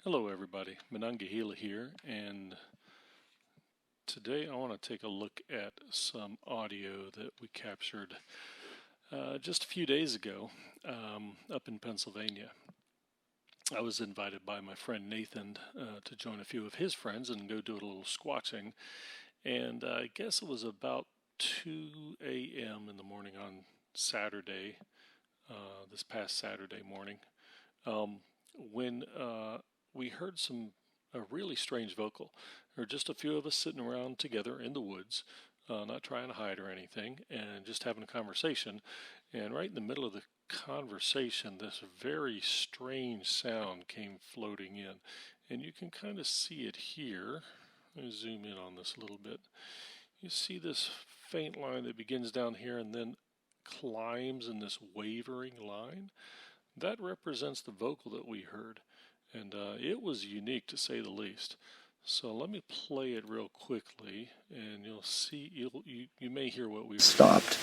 Hello everybody, Monongahela here, and today I want to take a look at some audio that we captured just a few days ago up in Pennsylvania. I was invited by my friend Nathan to join a few of his friends and go do a little squatching, and I guess it was about 2 a.m. in the morning on Saturday, this past Saturday morning, when we heard a really strange vocal. There were just a few of us sitting around together in the woods, not trying to hide or anything, and just having a conversation. And right in the middle of the conversation, this very strange sound came floating in. And you can kind of see it here. Let me zoom in on this a little bit. You see this faint line that begins down here and then climbs in this wavering line. That represents the vocal that we heard, and it was unique to say the least. So let me play it real quickly, and you'll see. You may hear what we heard. Stopped.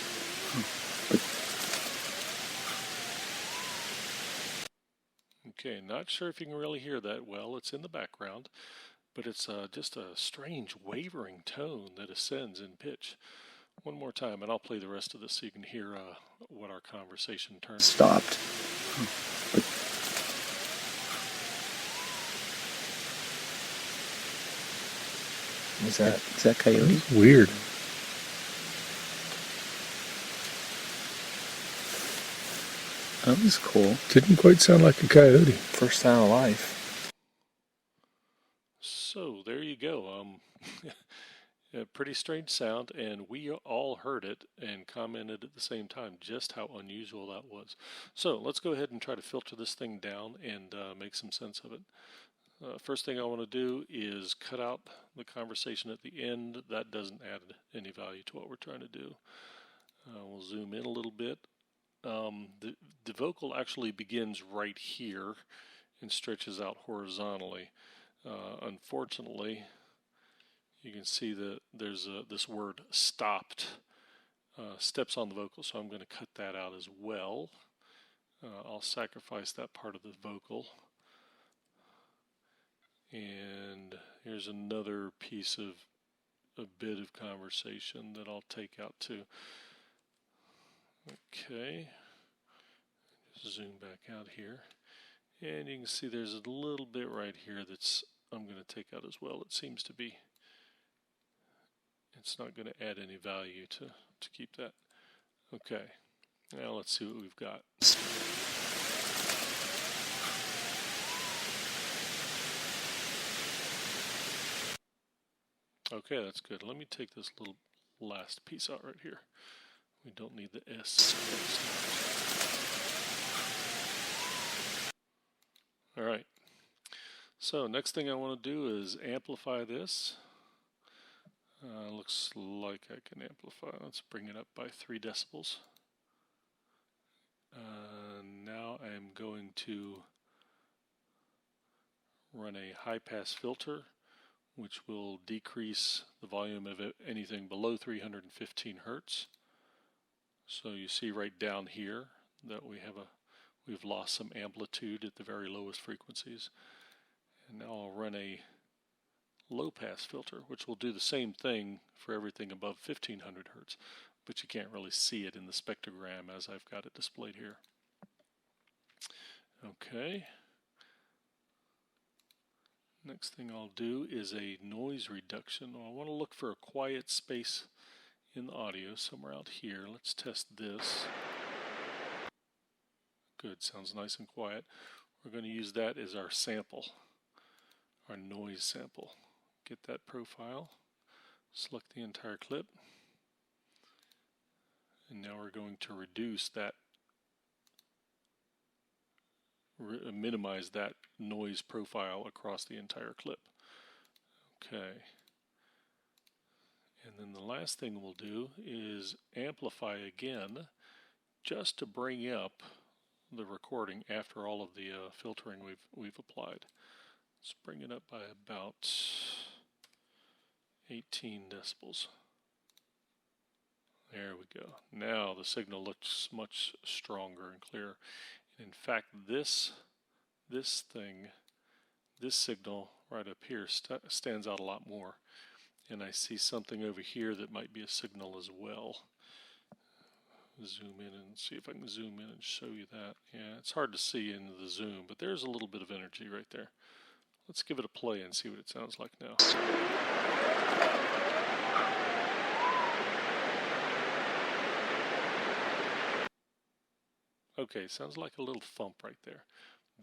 Okay, not sure if you can really hear that well. It's in the background, but it's just a strange wavering tone that ascends in pitch. One more time, and I'll play the rest of this so you can hear what our conversation turned. Stopped. Is that coyote? Weird. That was cool. Didn't quite sound like a coyote. First time in life. So there you go. A pretty strange sound, and we all heard it and commented at the same time just how unusual that was. So let's go ahead and try to filter this thing down and make some sense of it. First thing I want to do is cut out the conversation at the end. That doesn't add any value to what we're trying to do. We'll zoom in a little bit. The vocal actually begins right here and stretches out horizontally. Unfortunately, you can see that there's this word stopped steps on the vocal, so I'm going to cut that out as well. I'll sacrifice that part of the vocal. And here's another piece of a bit of conversation that I'll take out too. Okay, just zoom back out here, and you can see there's a little bit right here that's I'm going to take out as well. It seems to be, it's not going to add any value to keep that. Okay, now let's see what we've got. Okay, that's good. Let me take this little last piece out right here. We don't need the S. All right. So next thing I want to do is amplify this. Looks like I can amplify. Let's bring it up by 3 decibels. Now I'm going to run a high-pass filter, which will decrease the volume of anything below 315 hertz. So you see right down here that we've lost some amplitude at the very lowest frequencies. And now I'll run a low pass filter, which will do the same thing for everything above 1500 hertz, but you can't really see it in the spectrogram as I've got it displayed here. Okay. Next thing I'll do is a noise reduction. I want to look for a quiet space in the audio somewhere out here. Let's test this. Good, sounds nice and quiet. We're going to use that as our sample, our noise sample. Get that profile, select the entire clip, and now we're going to reduce that, minimize that noise profile across the entire clip. Okay. And then the last thing we'll do is amplify again, just to bring up the recording after all of the filtering we've applied. Let's bring it up by about 18 decibels. There we go. Now the signal looks much stronger and clearer. In fact, this thing this signal right up here stands out a lot more. And I see something over here that might be a signal as well. Zoom in and see if I can zoom in and show you that. Yeah, it's hard to see in the zoom, but there's a little bit of energy right there. Let's give it a play and see what it sounds like now. Okay, sounds like a little thump right there.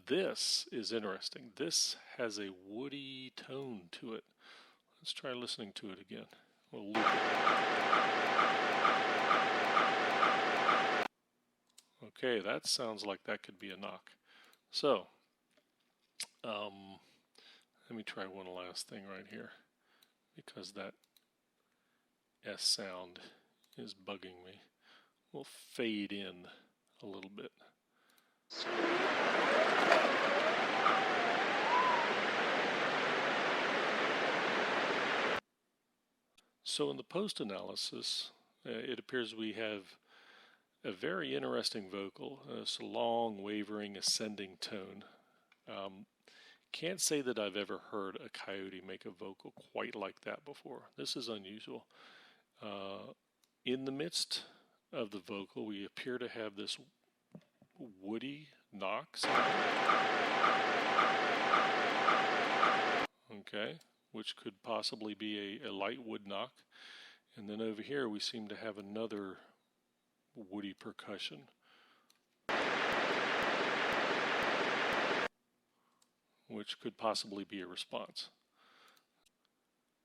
This is interesting. This has a woody tone to it. Let's try listening to it again. We'll loop it. Okay, that sounds like that could be a knock. So, let me try one last thing right here, because that S sound is bugging me. We'll fade in a little bit. So in the post-analysis, it appears we have a very interesting vocal. It's a long, wavering, ascending tone. Can't say that I've ever heard a coyote make a vocal quite like that before. This is unusual. In the midst of the vocal, we appear to have this woody knock sound. Okay, which could possibly be a light wood knock. And then over here we seem to have another woody percussion. Which could possibly be a response.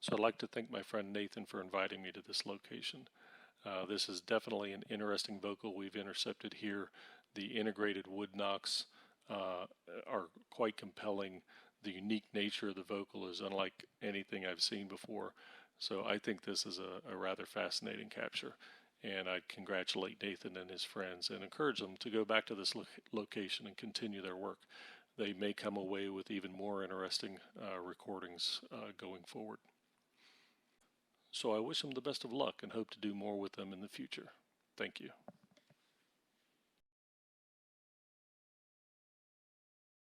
So I'd like to thank my friend Nathan for inviting me to this location. This is definitely an interesting vocal we've intercepted here. The integrated wood knocks are quite compelling. The unique nature of the vocal is unlike anything I've seen before. So I think this is a rather fascinating capture. And I congratulate Nathan and his friends and encourage them to go back to this location and continue their work. They may come away with even more interesting recordings going forward. So I wish them the best of luck and hope to do more with them in the future. Thank you.